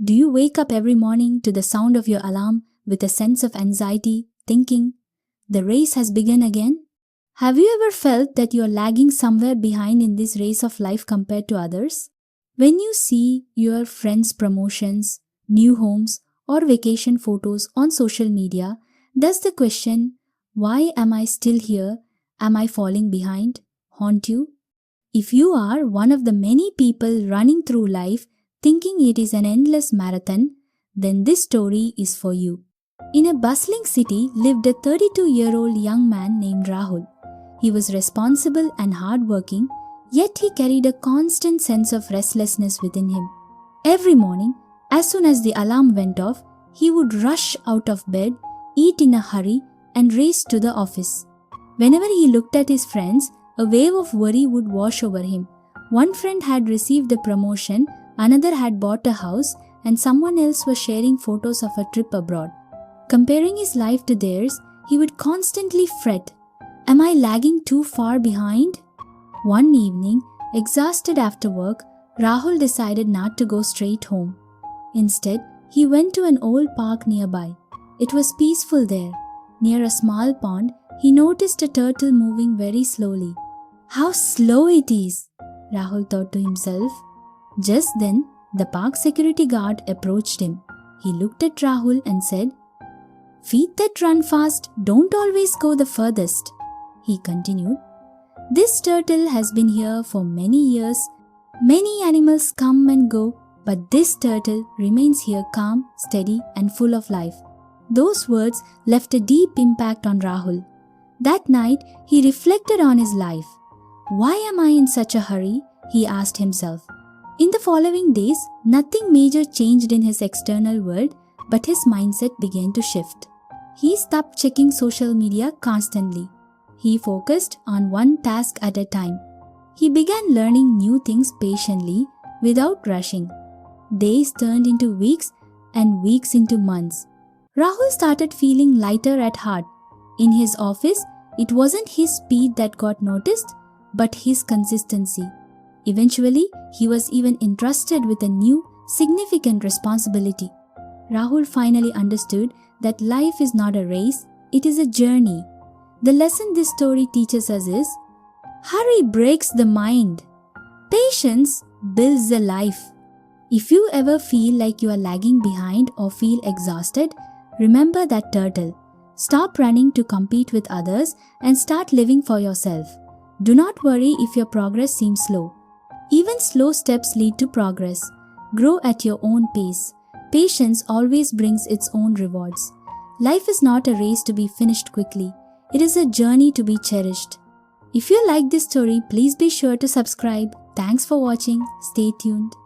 Do you wake up every morning to the sound of your alarm with a sense of anxiety, thinking, the race has begun again? Have you ever felt that you are lagging somewhere behind in this race of life compared to others? When you see your friends' promotions, new homes, or vacation photos on social media, does the question, why am I still here? Am I falling behind? Haunt you? If you are one of the many people running through life thinking it is an endless marathon, then this story is for you. In a bustling city lived a 32-year-old young man named Rahul. He was responsible and hardworking, yet he carried a constant sense of restlessness within him. Every morning, as soon as the alarm went off, he would rush out of bed, eat in a hurry, and race to the office. Whenever he looked at his friends, a wave of worry would wash over him. One friend had received a promotion, another had bought a house, and someone else was sharing photos of a trip abroad. Comparing his life to theirs, he would constantly fret. Am I lagging too far behind? One evening, exhausted after work, Rahul decided not to go straight home. Instead, he went to an old park nearby. It was peaceful there. Near a small pond, he noticed a turtle moving very slowly. How slow it is, Rahul thought to himself. Just then, the park security guard approached him. He looked at Rahul and said, "Feet that run fast don't always go the furthest," he continued. "This turtle has been here for many years. Many animals come and go, but this turtle remains here calm, steady, and full of life." Those words left a deep impact on Rahul. That night, he reflected on his life. Why am I in such a hurry? He asked himself. In the following days, nothing major changed in his external world, but his mindset began to shift. He stopped checking social media constantly. He focused on one task at a time. He began learning new things patiently, without rushing. Days turned into weeks and weeks into months. Rahul started feeling lighter at heart. In his office, it wasn't his speed that got noticed, but his consistency. Eventually, he was even entrusted with a new, significant responsibility. Rahul finally understood that life is not a race, it is a journey. The lesson this story teaches us is, hurry breaks the mind. Patience builds a life. If you ever feel like you are lagging behind or feel exhausted, remember that turtle. Stop running to compete with others and start living for yourself. Do not worry if your progress seems slow. Even slow steps lead to progress. Grow at your own pace. Patience always brings its own rewards. Life is not a race to be finished quickly. It is a journey to be cherished. If you like this story, please be sure to subscribe. Thanks for watching. Stay tuned.